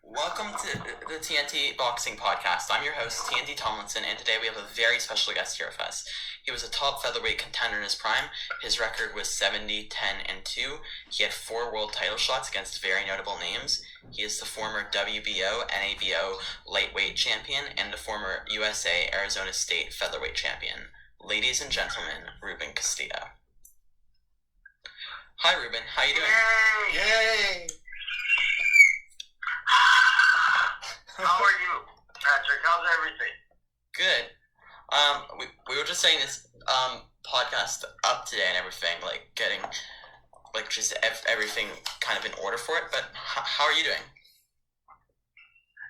Welcome to the TNT Boxing Podcast. I'm your host, TNT Tomlinson, and today we have a very special guest here with us. He was a top featherweight contender in his prime. His record was 70, 10, and 2. He had 4 world title shots against very notable names. He is the former WBO NABO Lightweight Champion and the former USA Arizona State Featherweight Champion. Ladies and gentlemen, Ruben Castillo. Hi, Ruben. How you doing? Yay! How are you, Patrick? How's everything? Good. We were just saying this podcast up today and everything, like getting like just everything kind of in order for it. But how are you doing?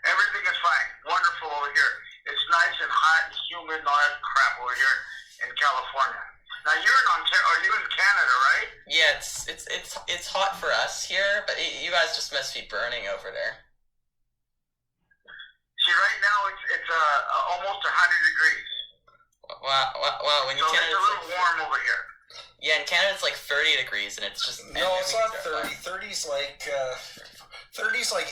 Everything is fine. Wonderful over here. It's nice and hot and humid and all that crap over here in California. Now you're in Ontario. Are you in Canada, right? Yeah, it's hot for us here, but you guys just must be burning over there. See, right now it's almost 100 degrees. Wow. When so Canada, it's a little warm over here. Yeah, in Canada it's like 30 degrees, and it's just no, it's not 30. 30's like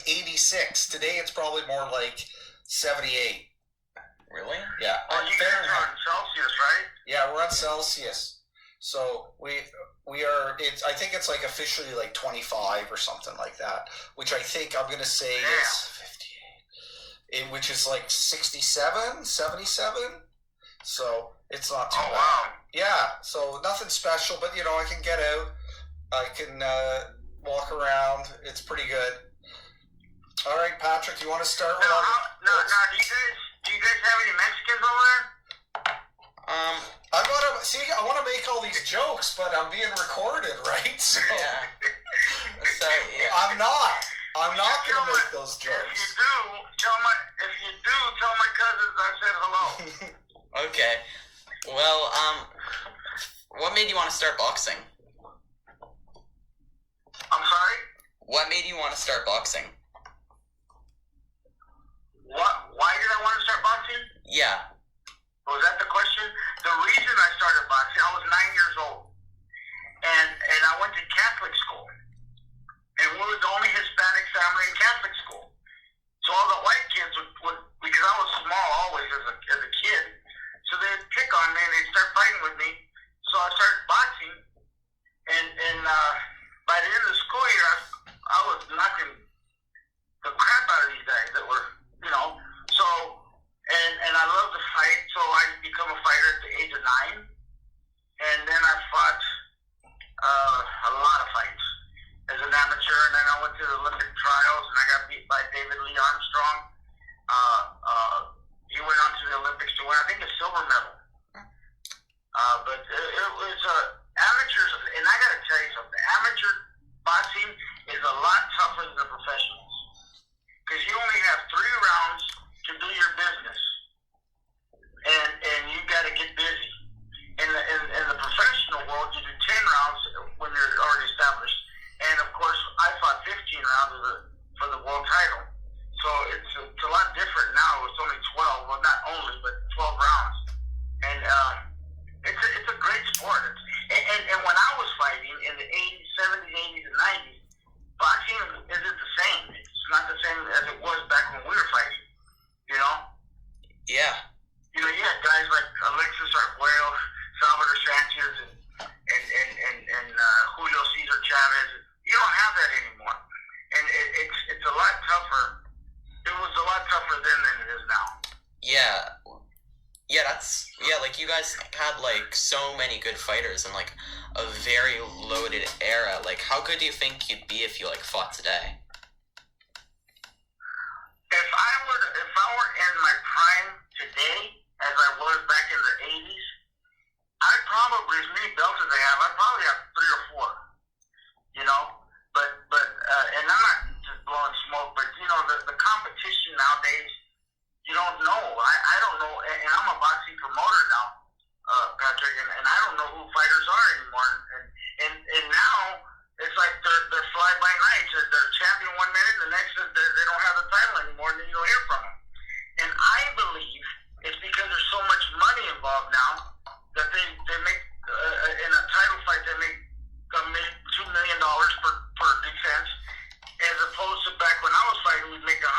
86. Today it's probably more like 78. Really? Yeah. Well, you guys are on Celsius, right? Yeah, we're on Celsius. So we are. I think it's like officially like 25 or something like that, which I think I'm gonna say is 58, which is like 67, 77. So it's not too bad. Wow. Yeah. So nothing special, but I can get out. I can walk around. It's pretty good. All right, Patrick, you want to start with? No. Do you guys have any Mexicans over there? I want to make all these jokes, but I'm being recorded, right? So, Yeah. I'm not going to make those jokes. If you do, tell my cousins I said hello. Okay. Well, what made you want to start boxing? I'm sorry? What made you want to start boxing? Why did I want to start boxing? Yeah. Was that the question? The reason I started boxing, I was 9 years old. And I went to Catholic school. And we were the only Hispanic family in Catholic school. So all the white kids would because I was small always as a kid, so they'd pick on me and they'd start fighting with me. So I started boxing. And by the end of the school year, I was knocking the crap out of these guys that were, so, and I love to fight, so I become a fighter at the age of 9. And then I fought a lot of fights as an amateur, and then I went to the Olympic trials, and I got beat by David Lee Armstrong. He went on to the Olympics to win, I think, a silver medal. But it was amateurs, and I got to tell you something, amateur boxing is a lot tougher than the professionals, because you only have 3 rounds to do your business, and you got to get busy. In the professional world, you do 10 rounds when you're already established, and of course, I fought 15 rounds for the world title. So it's a lot different now. It's only 12, well, not only, but 12 rounds, and it's a great sport. And when I was fighting in the 80s, 70s, 80s, and 90s, boxing isn't the same. It's not the same as it was back when we were fighting. Yeah. You had guys like Alexis Arguello, Salvador Sánchez, and Julio Cesar Chavez. You don't have that anymore, and it's a lot tougher. It was a lot tougher then than it is now. Yeah, like you guys had like so many good fighters in like a very loaded era. Like, how good do you think you'd be if you like fought today? If I were in my prime today, as I was back in the 80s, I'd probably, as many belts as I have, I'd probably have 3 or 4. But and I'm not just blowing smoke, but the competition nowadays, you don't know. I don't know, and I'm a boxing promoter now, Patrick, and I don't know who fighters are anymore. And now it's like they're fly by night. They're champion 1 minute, the next they don't have the title anymore, and then you don't hear from them. And I believe it's because there's so much money involved now that they make in a title fight they make $2 million per defense, as opposed to back when I was fighting, we'd make $100,000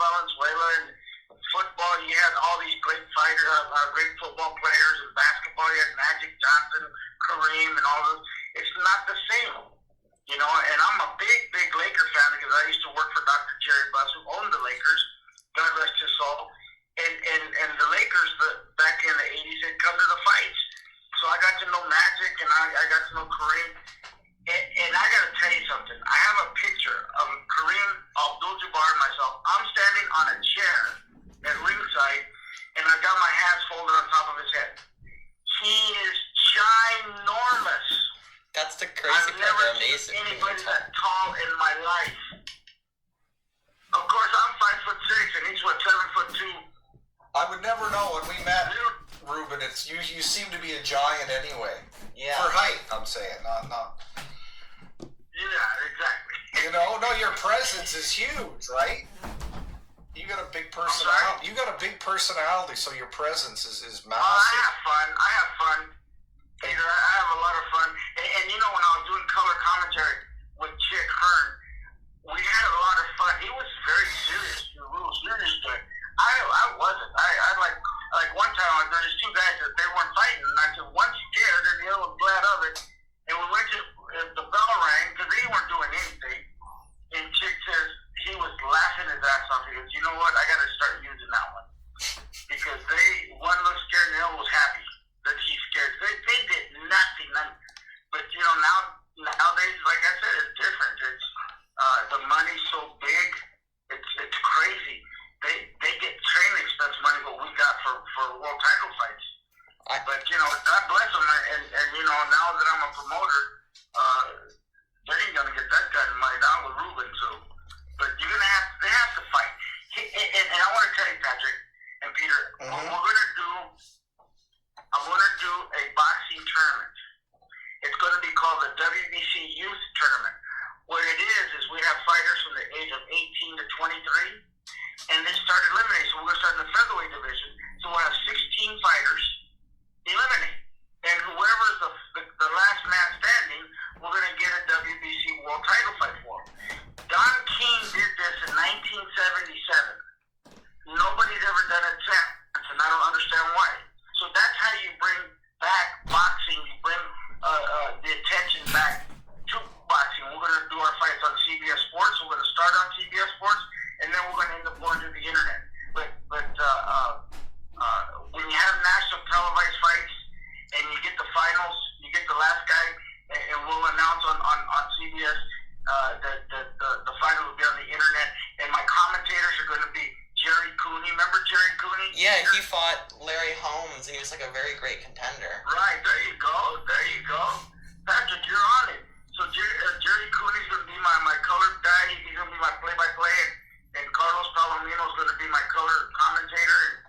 Valenzuela, and football, you had all these great fighters, great football players, and basketball, you had Magic Johnson, Kareem, and all those. It's not the same, and I'm a big Laker fan because I used to work for Dr. Jerry Buss, who owned the Lakers. God rest his soul. And the Lakers, back in the 80s, had come to the fights. So I got to know Magic, and I got to know Kareem. And I got to tell you something. I have a picture of Kareem Abdul-Jabbar and myself. I'm standing on a chair at ringside, and I got my hands folded on top of his head. He is ginormous. That's the crazy part. I've never Amazing. seen anybody that tall in my life. Of course, I'm 5'6", and he's 7'2". I would never know when we met, Ruben. It's you seem to be a giant anyway. Yeah. For height, I'm saying, not. Yeah, exactly. No, your presence is huge, right? You got a big personality. You got a big personality, so your presence is massive. I have fun. Peter, I have a lot of fun. And when I was doing color commentary with Chick Hearn, we had a lot of fun. He was very serious. He was real serious to it. I wasn't. I like one time there was two guys that they weren't fighting, and I said one's scared and the other was glad of it. And we went to the bell rang because they weren't doing anything. And Chick says he was laughing his ass off. He goes, "You know what? I got to start using that one because one looked scared and the other was happy that he's scared. They did nothing. But nowadays, like I said, it's different. It's the money's so big. It's crazy. They get training expense money what we got for world title fights. But God bless them. And now that I'm a promoter, they ain't gonna get that kind of money down with Ruben. So, but they have to fight. And I want to tell you, Patrick and Peter, I'm gonna do a boxing tournament. It's gonna be called the WBC Youth Tournament. What it is we have fighters from the age of 18 to 23. And they start eliminating. So we're going to start in the featherweight division. So we'll have 16 fighters eliminate. And whoever is the last man standing, we're going to get a WBC world title fight for him. Don King did this in 1977. Nobody's ever done it since, and I don't understand why. So that's how you bring back boxing. You bring the attention back to boxing. We're going to do our fights on CBS Sports. We're going to start on CBS Sports. And then we're going to end up going to the internet. But when you have national televised fights and you get the finals, you get the last guy, and we'll announce on CBS that the final will be on the internet. And my commentators are going to be Jerry Cooney. Remember Jerry Cooney? Yeah, he fought Larry Holmes, and he was like a very great contender. Right, there you go. Patrick, you're on it. So Jerry Cooney's going to be my color guy. He's going to be my play-by-play. And Carlos Palomino is going to be my color commentator.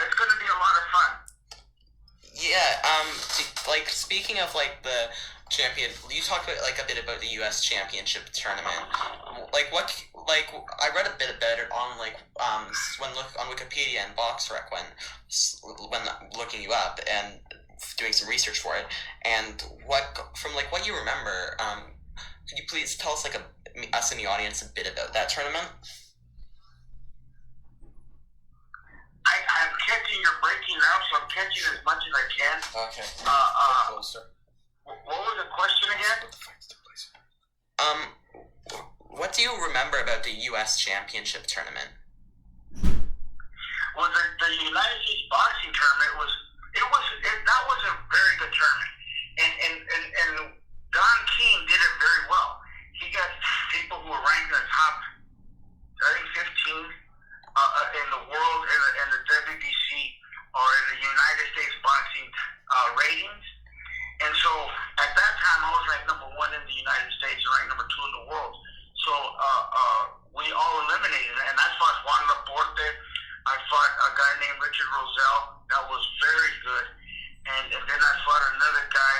It's going to be a lot of fun. Yeah. Speaking of the champion, you talked about a bit about the U.S. Championship tournament. I read a bit about it on on Wikipedia and BoxRec when looking you up and doing some research for it. And what you remember, could you please tell us us in the audience a bit about that tournament? I'm catching your breaking now, so I'm catching as much as I can. Okay. Closer. What was the question again? What do you remember about the U.S. Championship tournament? Well, the United States boxing tournament was a very good tournament, and Don King did it very well. He got people who were ranked in the top, I think, 15 in the world in the WBC or in the United States boxing ratings. And so at that time, I was ranked number 1 in the United States and ranked number 2 in the world. So we all eliminated, and I fought Juan Laporte. I fought a guy named Richard Rosell. That was very good. And then I fought another guy.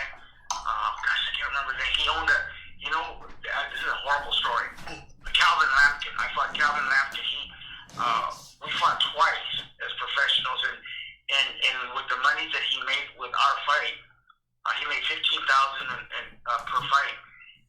I can't remember his name. He owned this is a horrible story. Calvin Lampkin. I fought Calvin Lampkin. We fought twice as professionals, and with the money that he made with our fight, he made $15,000 per fight.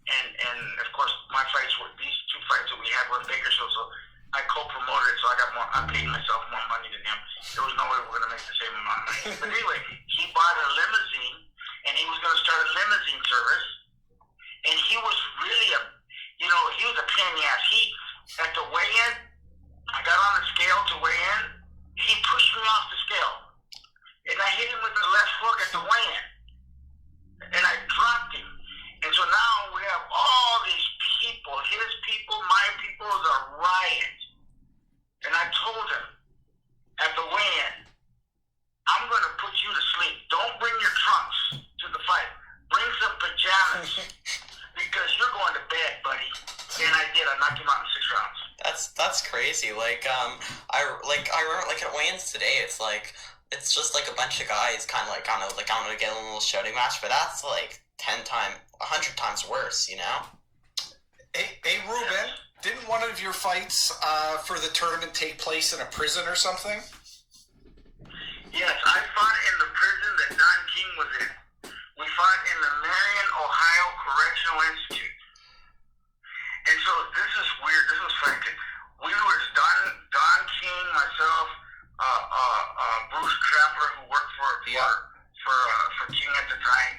And of course, my fights were these 2 fights that we had were in Bakersfield, so I co-promoted it, so I got I paid myself more money than him. There was no way we were going to make the same amount of money. But anyway, he bought a limousine, and he was going to start a limousine service. And he was really he was a pain in the ass. At the weigh-in, I got on the scale to weigh in. He pushed me off the scale. And I hit him with the left hook at the weigh-in. And I dropped him. And so now we have all these people, his people, my people, the riot. And I told him at the weigh-in, I'm going to put you to sleep. Don't bring your trunks to the fight. Bring some pajamas because you're going to bed, buddy. And I did. I knocked him out in 6 rounds. That's crazy. I remember at weigh-ins today. It's just like a bunch of guys kind of I'm gonna get a little shouting match, but that's like 100 times worse, you know? Hey Ruben, didn't one of your fights for the tournament take place in a prison or something? Yes, I fought in the prison that Don King was in. We fought in the Marion, Ohio Correctional Institute. And so this is weird. This was funny. We were Don King, myself, Bruce Traveler, who worked for King at the time,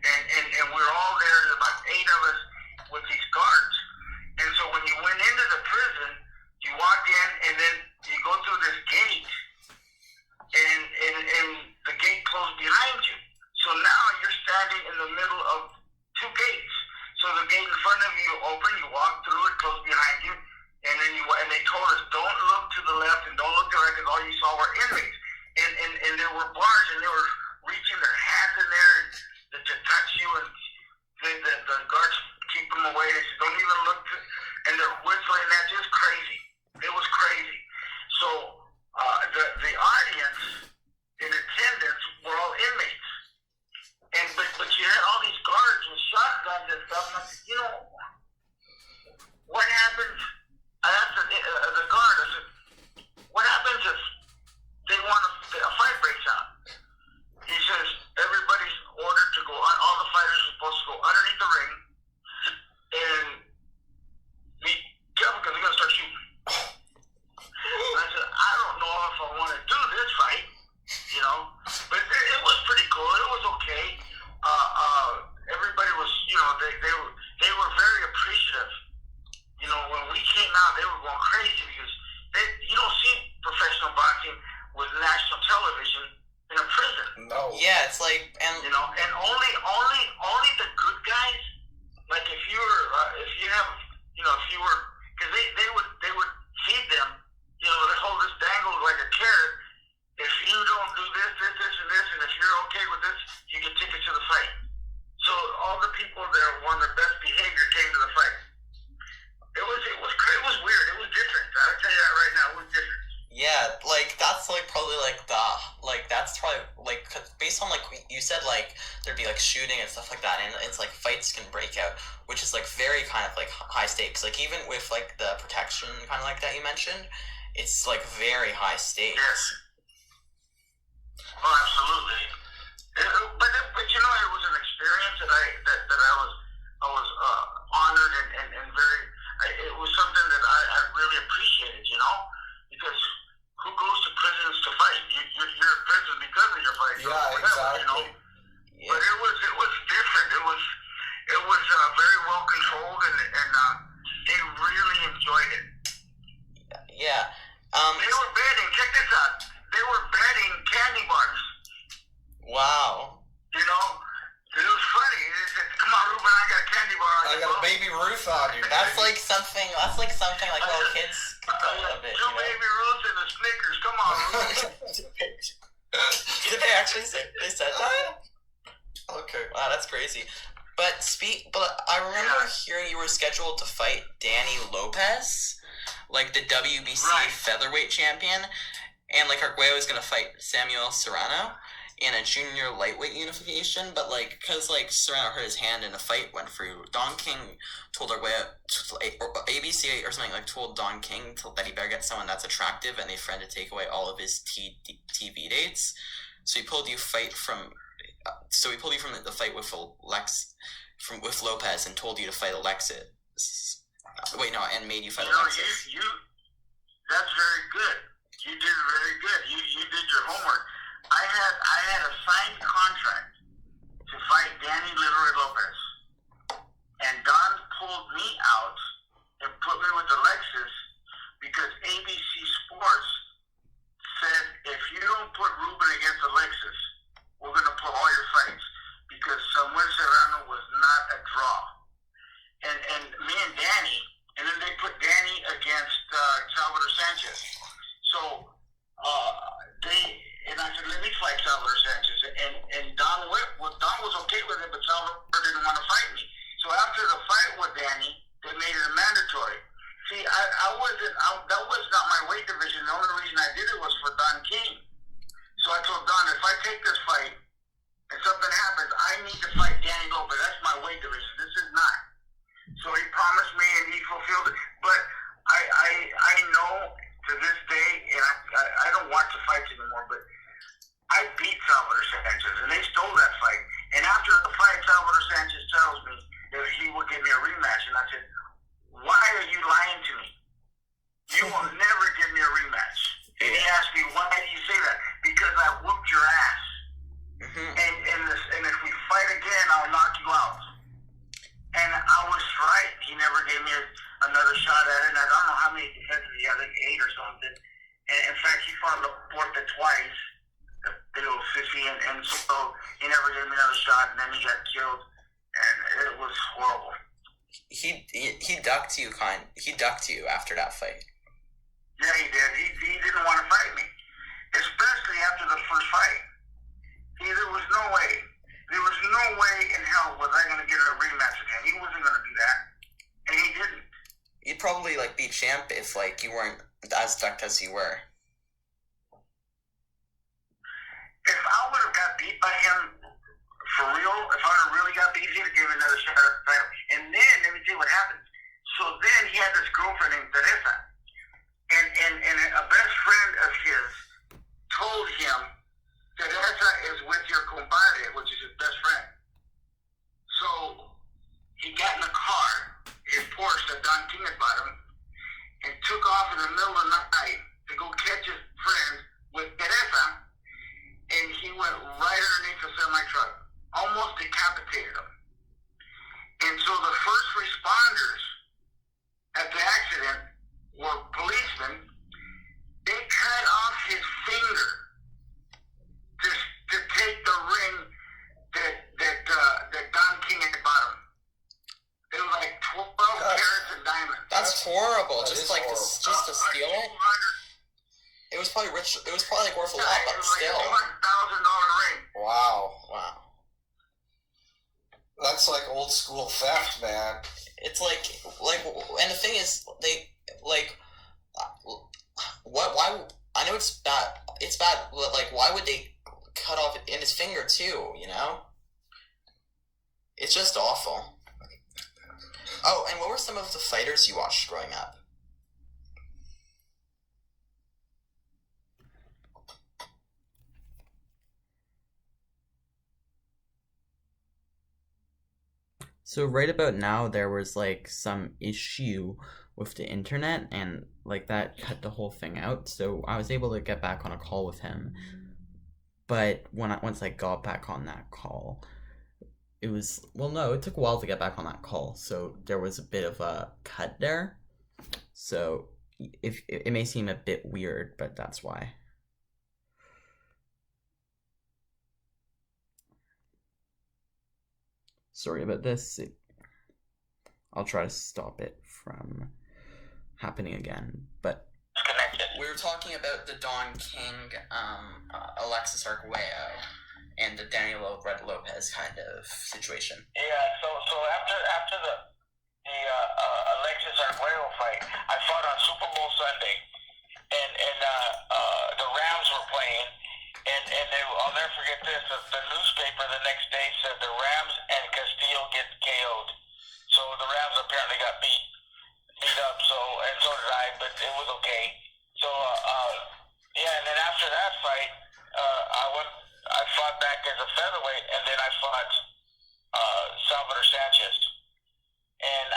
and we were all there. There's about 8 of us with these guards. And so when you went into the prison, you walked in, and then you go through this gate, and the gate closed behind you. So now you're standing in the middle of 2 gates. So the gate in front of you open, you walk through it, closed behind you, and they told us don't look to the left and don't look to the right because all you saw were inmates. And there were bars, and they were reaching their hands in there to touch you, and the guards keep them away. They said don't even look to, and they're whistling. That's just crazy. It was crazy. So the audience in attendance were all inmates. But you had all these guards with shotguns and stuff. And I said, what happens? I asked the guard, I said, what happens if they want a fight breaks out? He says, everybody's ordered to go, all the fighters are supposed to go underneath the ring and be careful because they're going to start shooting. And I said, I don't know if I want to do this fight, but it was pretty cool. It was okay. Everybody was, they were very appreciative. When we came out, they were going crazy because you don't see professional boxing with national television in a prison. No. Yeah, it's like, and and only the good guys. Like if you were, because they would feed them. They hold this dangled like a carrot. If you don't do this, and this, and if you're okay with this, you get tickets to the fight. So all the people that won their best behavior came to the fight. It was weird. It was different. I'll tell you that right now. It was different. yeah, that's probably that's probably 'cause based on you said there'd be shooting and stuff like that, and it's fights can break out, which is very kind of high stakes. Even with the protection kind of that you mentioned, it's very high stakes. Yes. Oh, absolutely. But it was an experience that I was honored and very. It was something that I really appreciated, because who goes to prisons to fight? You're in prison because of your fight. Yeah, exactly. Yeah. But it was different. It was very well controlled, and they really enjoyed it. Yeah. They were betting. Check this out. They were betting candy bars. Wow. It was funny. They said, "Come on, Ruben, I got a candy bar." I got a Baby Ruth on you. That's baby. something little kids could go a bit. Two Baby Ruths and a Snickers. Come on, Ruben. Did they actually say they said that? Okay. Wow, that's crazy. But I remember hearing you were scheduled to fight Danny Lopez, the WBC Right. Featherweight Champion, and Arguello was gonna fight Samuel Serrano in a junior lightweight unification, but because Serrano hurt his hand and the fight went through, Don King told Arguello, or ABC or something told Don King that he better get someone that's attractive, and they threatened to take away all of his TV dates. So he pulled you from the fight with with Lopez and told you to fight Alexis. Wait, no, and made you fight Alexis. That's very good. You did very good. You did your homework. I had a signed contract to fight Danny Little Lopez, and Don pulled me out and put me with Alexis because ABC Sports said if you don't put Ruben against Alexis, we're going to pull all your fights because Samuel Serrano was not a draw. And me and Danny, and then they put Danny against Salvador Sánchez. So and I said, let me fight Salvador Sánchez. And Don was okay with it, but Salvador didn't want to fight me. So after the fight with Danny, they made it mandatory. See, that was not my weight division. The only reason I did it was for Don King. So I told Don, if I take this fight and something happens, I need to fight Danny Lopez. That's my weight division. This is not. So he promised me and he fulfilled it. But I know to this day, and I don't watch the fights anymore, but I beat Salvador Sánchez, and they stole that fight. And after the fight, Salvador Sánchez tells me that he will give me a rematch. And I said, why are you lying to me? You will never give me a rematch. And he asked me, why did you say that? Because I whooped your ass. Mm-hmm. And if we fight again, I'll knock you out. And I was right. He never gave me another shot at it. And I don't know how many defenses he had, like 8 or something. And in fact, he fought Laporte twice, the little sissy, and so he never gave me another shot. And then he got killed, and it was horrible. He ducked you after that fight. Yeah, he did. He didn't want to fight me, especially after the first fight. There was no way. There was no way in hell was I going to get a rematch with him. He wasn't going to do that, and he didn't. You'd probably be champ if you weren't as ducked as you were. If I would have got beat by him for real, if I would have really got beat, he'd have given me another shot at the title. And then let me tell you what happened. So then he had this girlfriend named Teresa, and a best friend of his told him, Teresa is with your compadre, which is his best friend. So he got in the car, his Porsche that Don King had bought him, and took off in the middle of the night to go catch his friend with Teresa, and he went right underneath the semi-truck, almost decapitated him. And so the first responders at the accident were policemen. They cut off his finger to take the ring that Don King had bought him. It was like 12 carats of diamonds. That's horrible. That just horrible. just to steal it. It was probably rich. It was probably worth a lot, but still. It was like a $200,000 ring. Wow. That's like old school theft, man. It's and the thing is, they what? Why? I know it's bad. It's bad, but why would they cut off in his finger too? You know, it's just awful. Oh, and what were some of the fighters you watched growing up? So right about now, there was some issue with the internet, and that cut the whole thing out. So I was able to get back on a call with him, but once I got back on that call, it took a while to get back on that call. So there was a bit of a cut there. So if it may seem a bit weird, but that's why. Sorry about this. I'll try to stop it from happening again. But we were talking about the Don King, Alexis Arguello, and the Daniel Lopez kind of situation. Yeah. So after the Alexis Arguello fight, I fought on Super Bowl Sunday, and the Rams were playing. And I'll never forget this. The newspaper the next day said the Rams and Castillo get KO'd. So the Rams apparently got beat up. So did I, but it was okay. So and then after that fight, I fought back as a featherweight, and then I fought Salvador Sánchez. And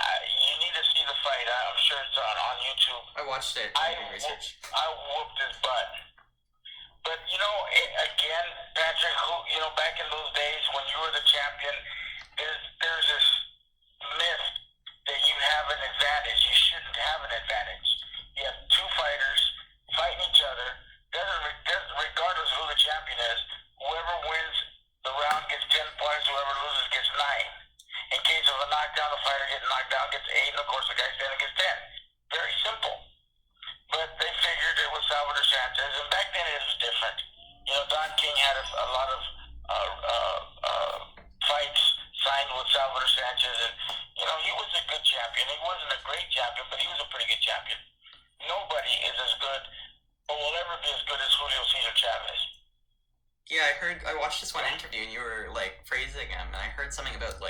you need to see the fight. I don't I'm sure it's on YouTube. I watched it. Research. I whooped his butt. But, again, Patrick, back in those days when you were the champion, there's this myth that you have an advantage. You shouldn't have an advantage. You have two fighters fighting each other. Regardless of who the champion is, whoever wins the round gets 10 points, whoever loses gets 9. In case of a knockdown, the fighter getting knocked down gets 8, and of course the guy standing gets 10. Very simple. But they figured it was Salvador Sánchez, and back then it was different. Don King had a lot of fights signed with Salvador Sánchez, and he was a good champion. He wasn't a great champion, but he was a pretty good champion. Nobody is as good, or will ever be as good as Julio Cesar Chavez. Yeah, I watched this one interview and you were praising him, and I heard something about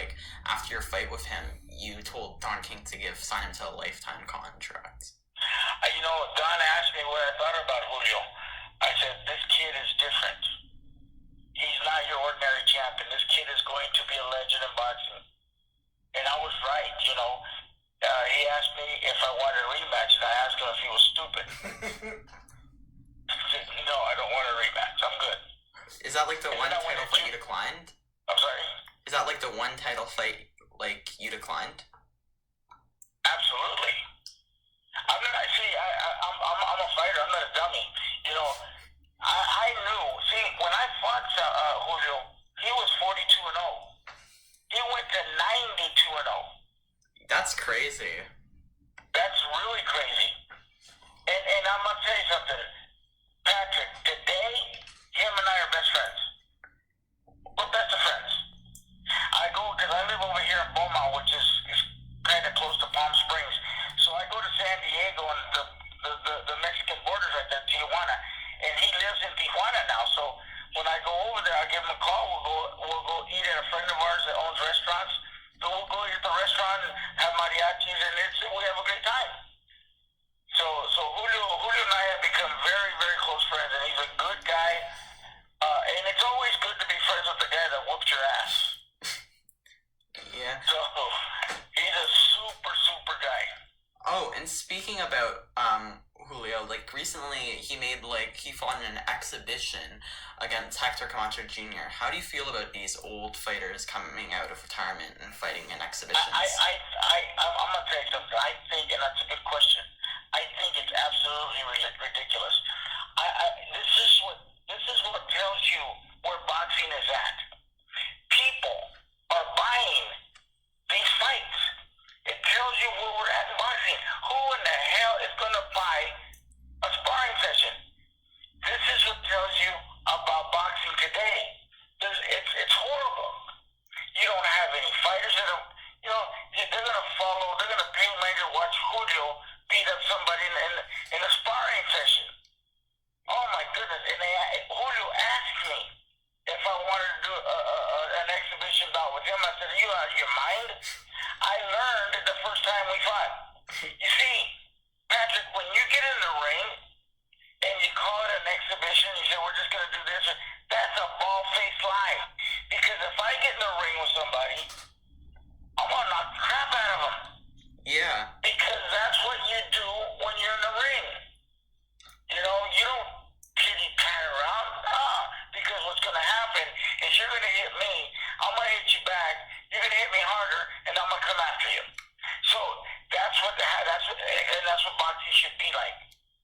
after your fight with him, you told Don King to sign him to a lifetime contract. Don asked me what I thought about Julio. I said, this kid is different. He's not your ordinary champion. This kid is going to be a legend in boxing. And I was right, he asked me if I wanted a rematch, and I asked him if he was stupid. He said, no, I don't want a rematch. I'm good. Is that the one title fight you declined? I'm sorry? Is that the one title fight you declined? Absolutely. I'm a fighter. I'm not a dummy. I knew. See, when I fought Julio, he was 42-0. He went to 92-0. That's crazy. That's really crazy. And I'm gonna tell you something, Patrick. Today, him and I are best friends. We're best of friends. Because I live over here in Beaumont, which is kind of close to Palm Springs. So I go to San Diego and the Mexican border's right there, Tijuana, and he lives in Tijuana now. So when I go over there, I give him a call. We'll go eat at a friend of ours that owns restaurants. So we'll go eat at the restaurant and have mariachis, and we have a great time. So Julio and I have become very, very close friends, and he's a good guy. And it's always good to be friends with the guy that whooped your ass. Yeah. So he's a super, super guy. Oh, and speaking about Julio, recently he fought in an exhibition against Hector Camacho Jr. How do you feel about these old fighters coming out of retirement and fighting in exhibitions? I'm gonna tell you something. I think, and that's a good question. I think it's absolutely ridiculous. This is what tells you where boxing is at. People are buying these fights. It tells you where we're at in boxing. Who in the hell is going to buy a sparring session? This is what tells you about boxing today. It's horrible. You don't have any fighters that are, they're going to follow, they're going to pay money to watch Julio beat up somebody in a sparring session. Oh my goodness. And Julio asked me if I wanted to do an exhibition bout with him. I said, are you out of your mind? I learned the first time we fought. You see, Patrick, when you get in the ring and you call it an exhibition, you say, we're just going to do this, that's a bald-faced lie. Because if I get in the ring with somebody, I'm going to knock the crap out of them. Yeah. Because that's what you do when you're in the ring. You don't kitty-pat around. Because what's going to happen is you're going to hit me, I'm going to hit you back, you're going to hit me harder, and I'm going to come after you. So that's what boxing should be like.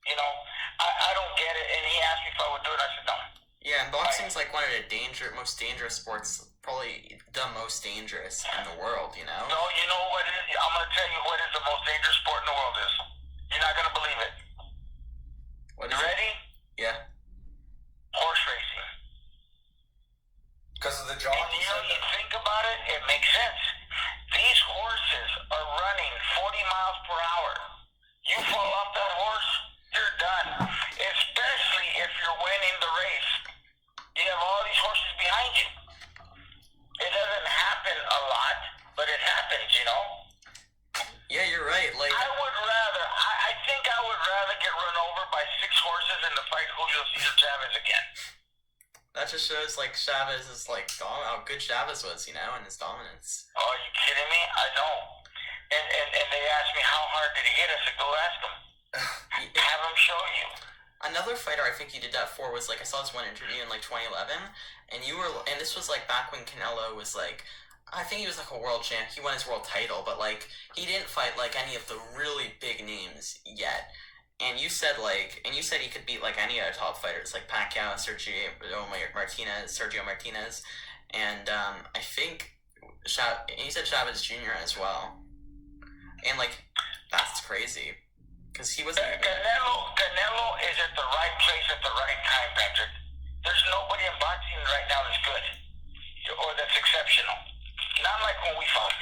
I don't get it, and he asked me if I would do it. I said no. Yeah, and boxing's one of the most dangerous sports, probably the most dangerous in the world. No, you know what it is? I'm going to tell you what is the most dangerous sport in the world is. You're not going to believe it. What you is ready? It? Yeah. Horse racing. Because of the jockeys. You think about it, it makes sense. These horses are running 40 miles per hour. You fall off that horse, you're done. Especially if you're winning the race. You have all these horses behind you. It doesn't happen a lot, but it happens, Yeah, you're right. I think I would rather get run over by 6 horses than to fight Julio Cesar Chavez again. That just shows Chavez is how good Chavez was, and his dominance. Oh, are you kidding me? I know. and they asked me how hard did he hit. I said, go ask him. Have him show you. Another fighter I think you did that for was, like, I saw this one interview in, like, 2011, and this was, like, back when Canelo was, like, I think he was, like, a world champ. He won his world title, but, like, he didn't fight, like, any of the really big names yet. And you said he could beat, like, any other top fighters, like Pacquiao, Sergio Martinez, and, I think, he said Chavez Jr. as well. And, like, that's crazy. Because he wasn't. Canelo is at the right place at the right time, Patrick. There's nobody in boxing right now that's good or that's exceptional. Not like when we fought.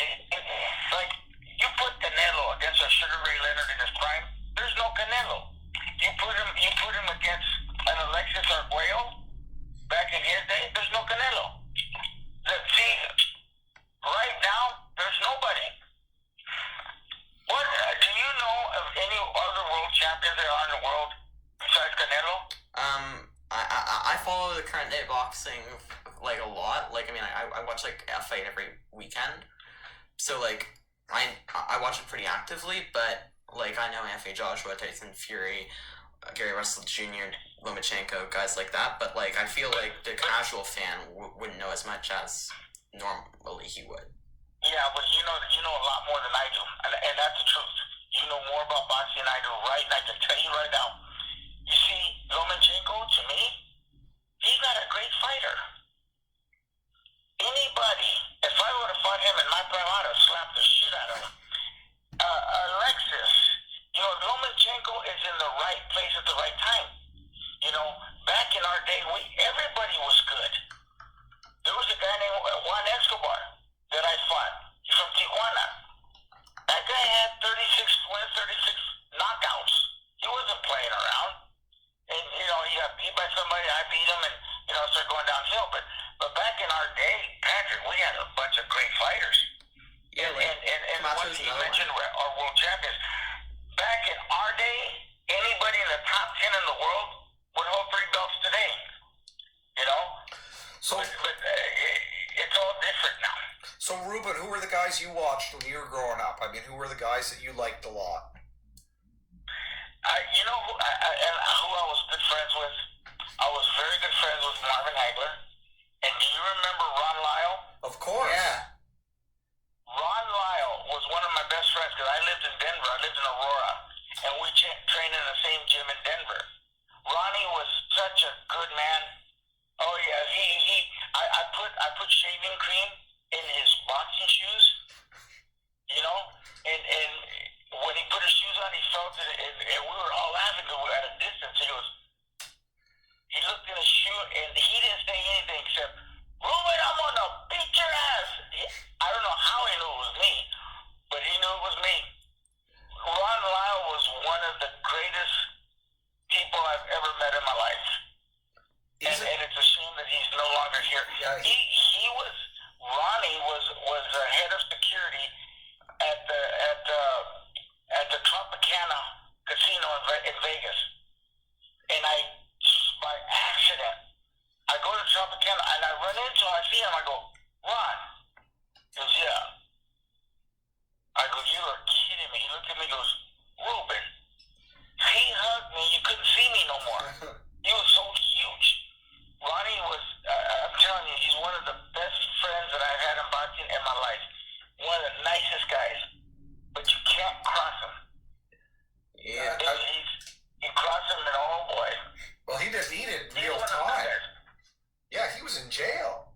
Like, you put Canelo against a Sugar Ray Leonard in his prime, there's no Canelo. You put him against an Alexis Arguello back in his day, there's no Canelo. See, right now, there's nobody. What do you know of any other world champions there are in the world besides Canelo? I follow the current day boxing, like, a lot. Like, I mean, I watch, like, a fight every weekend. So, like, I watch it pretty actively, but, like, I know Anthony Joshua, Tyson Fury, Gary Russell Jr., Lomachenko, guys like that. But, like, I feel like the casual fan wouldn't know as much as normally he would. Yeah, but you know a lot more than I do, and that's the truth. You know more about boxing than I do, right? And I can tell you right now. You see, Lomachenko, to me, he's not a great fighter. Anybody, if I would have fought him in my prime, I'd have slapped the shit out of him. Alexis, Lomachenko is in the right place at the right time. Back in our day, everybody was good. There was a guy named Juan Escobar that I fought. He's from Tijuana. That guy had 36 wins, 36 knockouts. He wasn't playing around. And, he got beat by somebody. I beat him and, started going downhill. But back in our day, Patrick, we had a bunch of great fighters. Yeah, and once you mentioned our world champions, back in our day, anybody in the top 10 in the world would hold 3 belts today. So, but it's all different now. So, Ruben, who were the guys you watched when you were growing up? I mean, who were the guys that you liked a lot? Who I was good friends with? I was very good friends with Marvin Hagler. And do you remember Ron Lyle? Of course. Yeah. Ron Lyle was one of my best friends because I lived in Denver. I lived in Aurora. And we trained in the same gym in Denver. Ronnie was such a good man. Oh, yeah. I put shaving cream in his boxing shoes, and when he put his shoes on, he felt it, and we were all laughing because we were at a distance. He looked in his shoe, and he didn't say anything except, Ruben, I'm gonna beat your ass. I don't know how he knew it was me, but he knew it was me. Ron Lyle was one of the greatest people I've ever met in my life. And it's a shame that he's no longer here. Yeah, Ronnie was the head of security at the Tropicana Casino in Vegas. And by accident, I go to Tropicana and I run into him. I see him. I go, Ron. He goes, yeah. I go, you are kidding me. He looked at me and goes, Ruben. He hugged me. You couldn't see me no more. He was so huge. Ronnie was, I'm telling you, he's one of the best friends that I've had in boxing in my life. One of the nicest guys. But you can't cross him. Yeah. You cross him and oh boy. Well, he didn't eat it in real time. Yeah, he was in jail.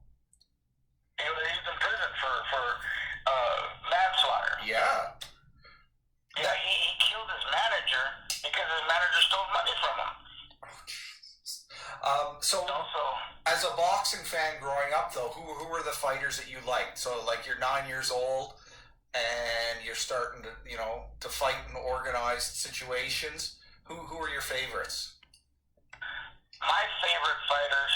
He was in prison for manslaughter. Yeah. Yeah, he killed his manager because his manager stole money from him. So, as a boxing fan growing up, though, who were the fighters that you liked? So, like, you're 9 years old, and you're starting to, to fight in organized situations. Who are your favorites? My favorite fighters.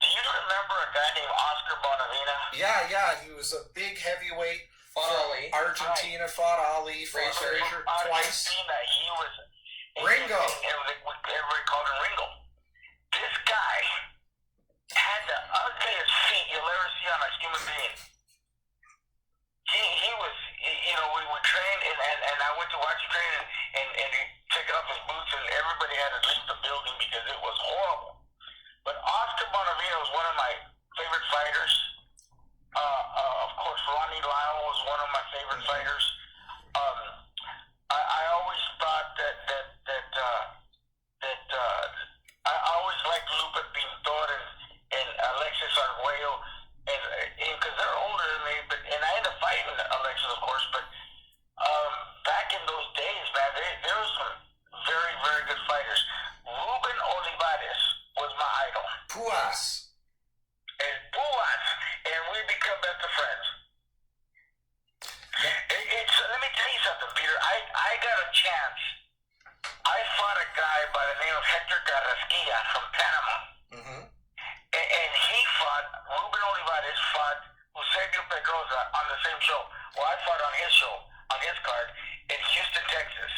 Do you remember a guy named Oscar Bonavena? Yeah. He was a big heavyweight. Fought Ali. Argentina, fought Ali, fought Frazier twice. Argentina, he was Ringo. Everybody called him Ringo. This guy had the ugliest feet you'll ever see on a human being. He was, we trained, and I went to watch him train, and he took off his boots, and everybody had to leave the building because it was horrible. But Oscar Bonavino is one of my favorite fighters. Of course, Ronnie Lyle was one of my favorite fighters. I always thought that I always liked Lupe Pintor and Alexis Arguello, and because they're older than me, and I ended up fighting Alexis, of course, but back in those days, man, there was some very, very good fighters. Ruben Olivares was my idol. Puas. And we become best of friends. Let me tell you something, Peter. I got a chance. I fought a guy by the name of Hector Carrasquilla from Panama. Mm-hmm. And he fought, Ruben Olivares fought Eusebio Pedrosa on the same show. Well, I fought on his show, on his card, in Houston, Texas.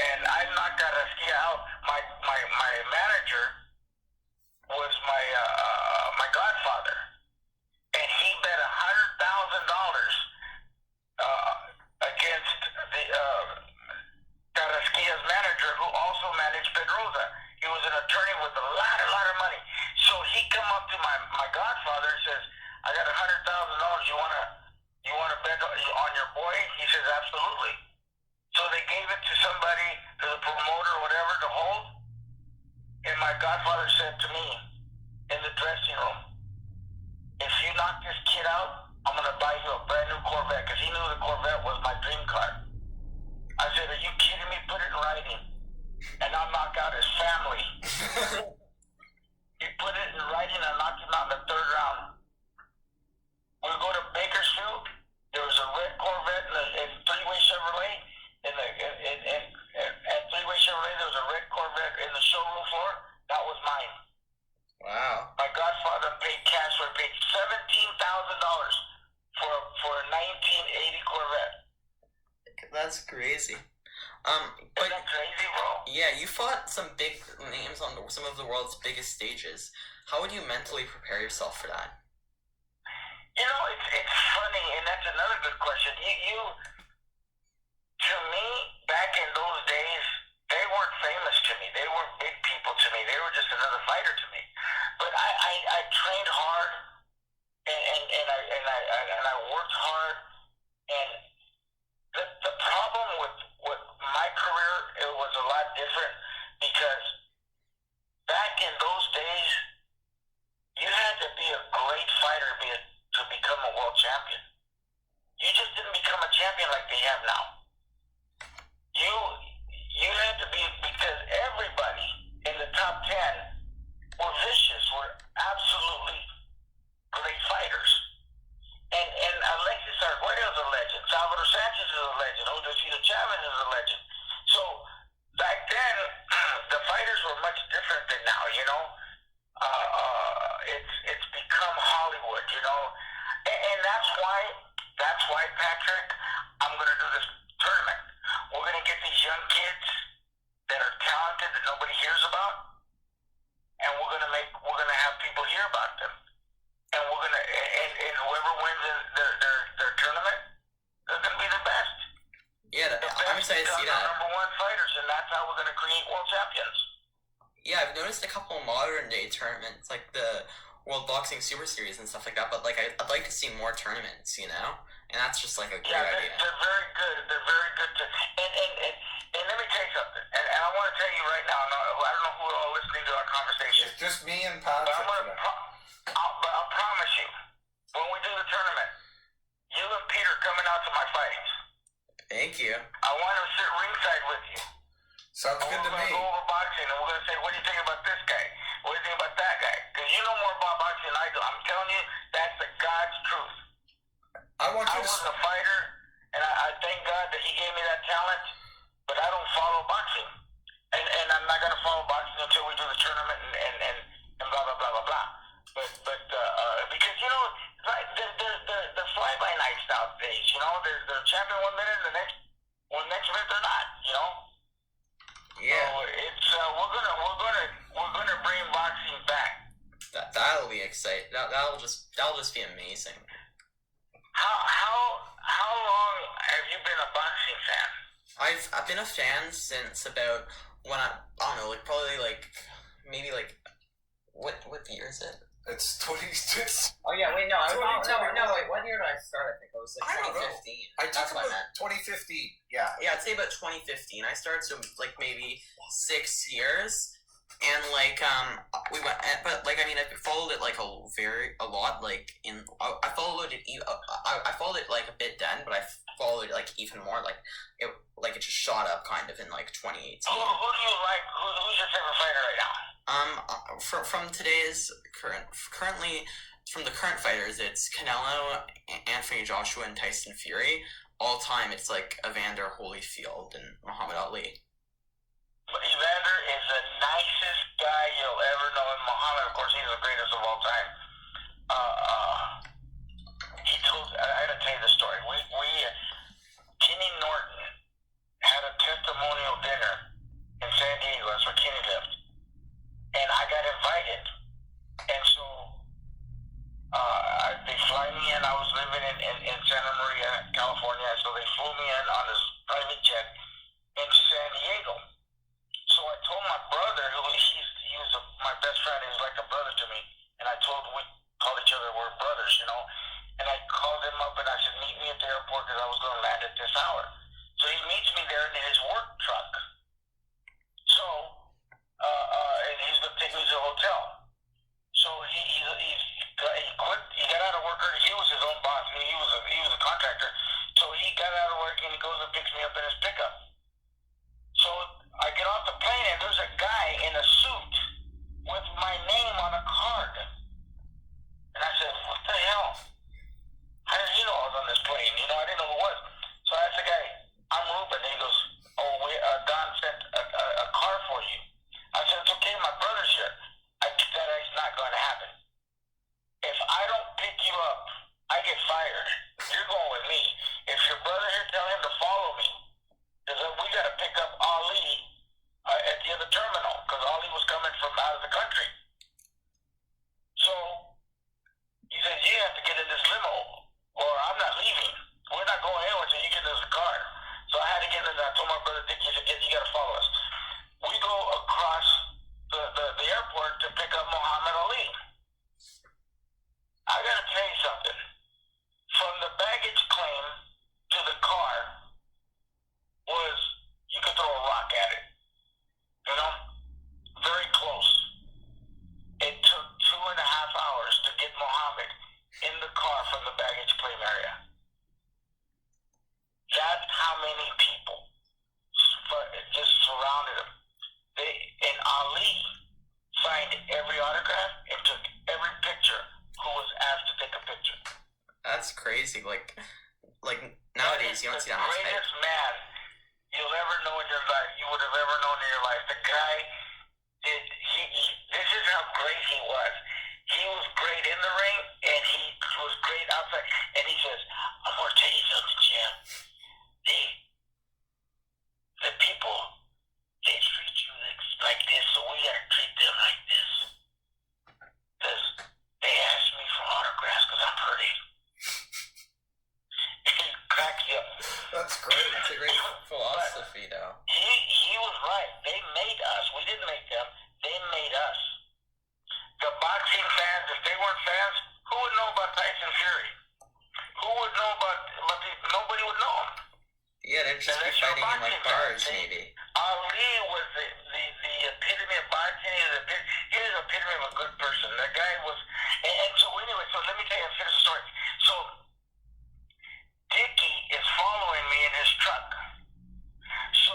And I knocked Carrasquilla out. My manager was my godfather. And he bet $100,000 against the Carrasquilla's manager, who also managed Pedrosa. He was an attorney with a lot of money. So he come up to my godfather and says, "I got $100,000. You wanna bet on your boy?" He says, "Absolutely." So they gave it to somebody, to the promoter or whatever, to hold. And my godfather said to me in the dressing room, "If you knock this kid out, I'm gonna buy you a brand new Corvette," because he knew the Corvette was my dream car. I said, "Are you kidding me? Put it in writing, and I'll knock out his family." He put it in writing, and I knocked him out in the third round. We go to Bakersfield. There was a red Corvette in three-way Chevrolet. At three-way Chevrolet, there was a red Corvette in the showroom floor. That was mine. Wow. My godfather paid cash for it. Paid $17,000 for a 1980 Corvette. That's crazy. Isn't that crazy, bro? Yeah, you fought some big names on some of the world's biggest stages. How would you mentally prepare yourself for that? You know, it's funny, and that's another good question. You to me, back in those days, they weren't famous to me. They weren't big people to me. They were just another fighter to me. But I trained hard, and I worked hard, and the problem with my career, it was a lot different, because back in those days, you had to be a great fighter to become a world champion. You just didn't become a champion like they have now. You had to be, because everybody in the top 10 were vicious, were absolutely great fighters. And Alexis Arguello is a legend. Sánchez is a legend. Chavez is a legend. So back then, the fighters were much different than now. You know, it's become Hollywood. You know, and that's why Patrick, I'm gonna do this tournament. We're gonna get these young kids that are talented that nobody hears about, and we're gonna have people hear about them. And we're gonna, and whoever wins their tournament, they're gonna be the best. Yeah, I'm excited to see that. Number one fighters, and that's how we're gonna create world champions. Yeah, I've noticed a couple of modern day tournaments, like the World Boxing Super Series and stuff like that. But like, I'd like to see more tournaments, you know, and that's just like a great idea. They're very good. They're very good. And let me tell you something. And I want to tell you right now. I don't know who are all listening to our conversation. It's just me and But Patrick. I'll promise you, when we do the tournament, you and Peter coming out to my fights. Thank you. I want to sit ringside with you. Sounds good to We're me. going to go over boxing, and we're going to say, what do you think about this guy? What do you think about that guy? Because you know more about boxing than I do. I'm telling you, that's the God's truth. I want I you was to. a fighter, and I thank God that he gave me that talent, but I don't follow boxing. And I'm not going to follow boxing until we do the tournament and blah, blah, blah, blah, blah. But because, you know, they're fly-by-nights nowadays, you know? They're champion 1 minute, and the next minute they're not, you know? Yeah. So it's we're gonna bring boxing back. That'll be exciting. That'll just be amazing. How long have you been a boxing fan? I've been a fan since about when I don't know, like probably like maybe like what year is it? It's 26. Oh yeah, wait, no, wait, what year did I start? I think it was like I don't know. 2015. I took That's what I about meant. 2015. Yeah. Yeah, I'd say about 2015. I started, so like maybe 6 years, and like we went, but like I mean, I followed it like a lot. Like I followed it. I followed it like a bit then, but I followed it like even more. Like it just shot up kind of in like 2018. Who do you like? Who's your favorite fighter right now? From today's currently from the current fighters, it's Canelo, Anthony Joshua, and Tyson Fury. All time, it's like Evander Holyfield and Muhammad Ali. Evander is the nicest guy you'll ever know, and Muhammad, of course, he's the greatest of all time. I gotta tell you the story. Kenny Norton had a testimonial dinner in San Diego. That's where Kenny lived. And I got invited. And so they fly me in. I was living in Santa Maria, California. So they flew me in on this private jet into San Diego. So I told my brother, he was my best friend. He was like a brother to me. And we called each other, we're brothers, you know. And I called him up and I said, meet me at the airport because I was going to land at this hour. So he meets me there in his work truck. So, and he's going to take me to the hotel. So he quit. He got out of work. He was his own boss. I mean, he was a contractor. So he got out of work and he goes and picks me up in his pickup. So I get off the plane and there's a guy in a suit with my name on a card. And I said, what the hell? How did he know I was on this plane? You know, I didn't know who it was. So I asked the guy, I'm Ruben. And he goes, Don sent a car for you. I said, it's okay, my brother's here. That is not going to happen. If I don't pick you up, I get fired. You're going with me. If your brother here, tell him to follow me. Because we got to pick up Ali at the other terminal. Because Ali was coming from out of the country. So he said, you have to get in this limo or I'm not leaving. We're not going anywhere until you get in this car. So I had to get in there. I told my brother Dick, he said, you got to follow us. We go across the airport to pick up Muhammad Ali. I got to tell you something. From the baggage claim to the car was, you could throw a rock at it. You know? Very close. It took 2.5 hours to get Muhammad in the car from the baggage claim area. That's how many people just surrounded him. And Ali signed every autograph and took every picture who was asked to take a picture. That's crazy. Like nowadays, you don't see that much. The greatest man you'll ever know in your life, you would have ever known in your life. The guy did. This is how great he was. He was great in the ring, and he was great outside. And he says, I'm going to tell you something, champ. The people, they treat you like this, so we got to treat them like this. Because they asked me for autographs because I'm pretty. He cracks you up. That's great. That's a great philosophy, though. He was right. They made us. We didn't make them. They made us. The boxing fans, if they weren't fans, who would know about Tyson Fury? Who would know about nobody would know him. Yeah, they'd just be fighting in like bars, maybe. Ali was the epitome of boxing. He was the epitome of a good person. That guy was, and so anyway, so let me tell you, I'll finish the story. So Dickie is following me in his truck. So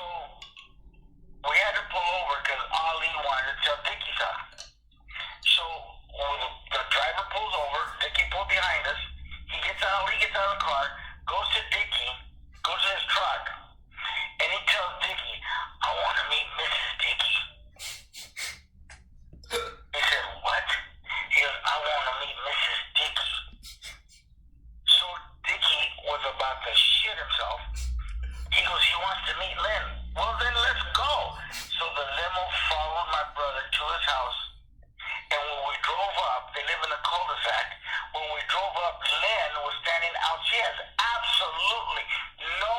we had to pull over because Ali wanted to tell Dickie something. So when the driver pulls over, Dickie pulled behind us. Ali gets out of the car, goes to Dickie, goes to his truck, and he tells Dickie, I want to meet Mrs. Dickie. He said, what? He goes, I want to meet Mrs. Dickie. So Dickie was about to shit himself. He goes, he wants to meet Lynn. Well, then let's go. So the limo followed my brother to his house. And when we drove up, they live in a cul-de-sac. When we drove up, Lynn was standing out. She has absolutely no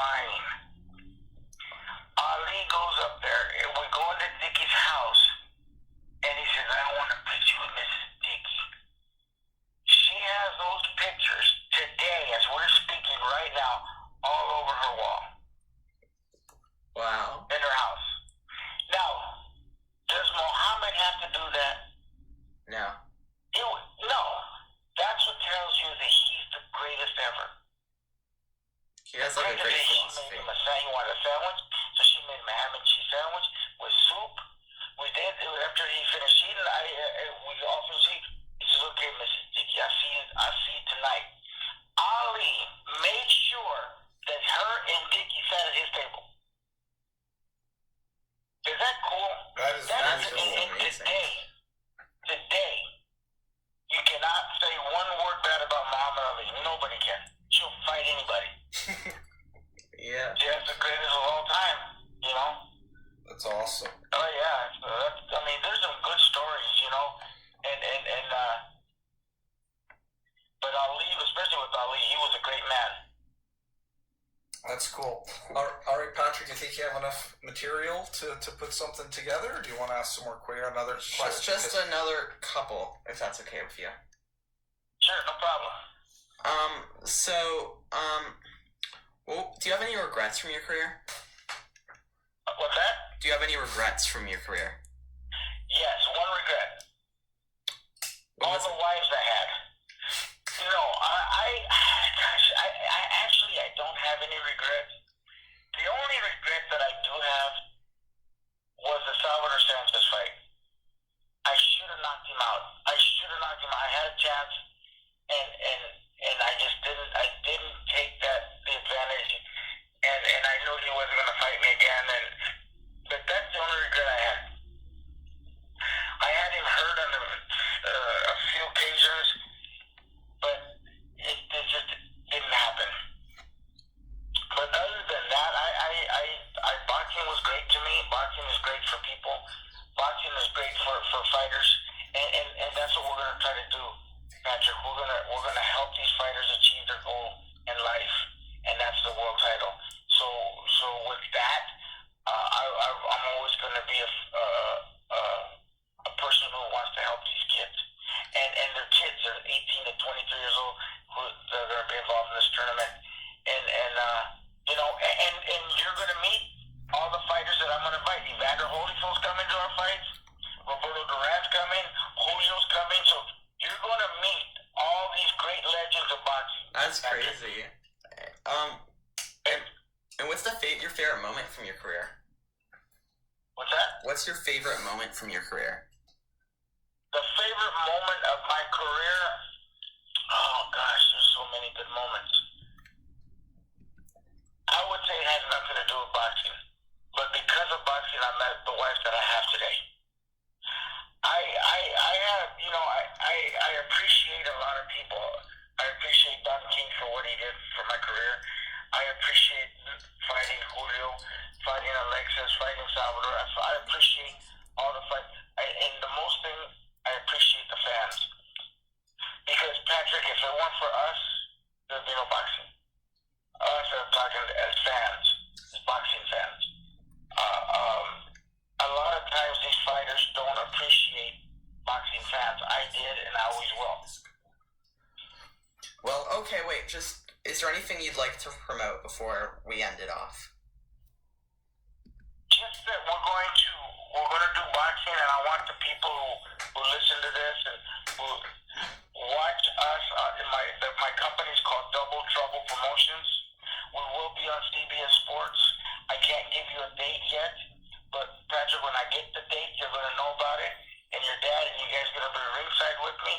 crying. Ali goes up there, and we go into Dickie's house, and he says, I want to put you with Mrs. Dickey. She has those pictures today, as we're speaking right now, all over her wall. Wow. In her house. Now, does Muhammad have to do that? No. No. That's what tells you that he's the greatest ever. He has like a great philosophy. She made him you want a sandwich? So she made him a ham and cheese sandwich with soup. We did, after he finished eating, we often see, he says, okay, Mrs. Dickey, I see you tonight. Ali made sure that her and Dickey sat at his table. Is that cool? That's amazing. Today, you cannot say one word bad about Muhammad Ali. Nobody can. She'll fight anybody. Yeah. She's the greatest of all time, you know? That's awesome. Oh, yeah. I mean, there's some good stories, you know? But Ali, especially with Ali, he was a great man. That's cool. All right, Patrick, do you think you have enough material to put something together, or do you want to ask some more another question? Just another couple, if that's okay with you. Sure, no problem. Well, do you have any regrets from your career? What's that? Do you have any regrets from your career? Yes, one regret. All the wives I had. No, I don't have any regrets. The only regret that I do have was the Salvador Sánchez fight. I should have knocked him out. I had a chance, and I just didn't. I didn't take the advantage, and I knew he wasn't going to fight me again. But that's the only regret I had. I had him hurt on a few occasions, but it just didn't happen. But other than that, boxing was great to me. Boxing is great for people. Boxing is great for fighters, and that's what we're gonna try to do, Patrick. We're gonna help these fighters achieve their goal in life, and that's the world title. So with that, I'm always gonna be a person who wants to help these kids, and their kids are 18 to 23 years old who are gonna be involved in this tournament, and you know, and you're gonna meet all the fighters that I'm going to fight. Evander Holyfield's coming to our fights. Roberto Duran's coming. Julio's coming. So you're going to meet all these great legends of boxing. That's crazy. And what's your favorite moment from your career? What's that? What's your favorite moment from your career? The favorite moment of my career? Oh, gosh, there's so many good moments. I would say it has nothing to do with boxing. But because of boxing, I met the wife that I have today. I appreciate a lot of people. I appreciate Don King for what he did for my career. I appreciate fighting Julio, fighting Alexis, fighting Salvador. I appreciate all the fights. And the most thing, I appreciate the fans. Because, Patrick, if it weren't for us, there'd be no boxing. Us, I'm talking as fans, as boxing fans. A lot of times these fighters don't appreciate boxing fans. I did, and I always will. Well, okay, wait, is there anything you'd like to promote before we end it off? Just that we're going to do boxing, and I want the people who listen to this and who watch us. My company's called Double Trouble Promotions. We will be on CBS Sports. I can't give you a date yet, but Patrick, when I get the date, you're going to know about it, and your dad and you guys are going to be ringside with me,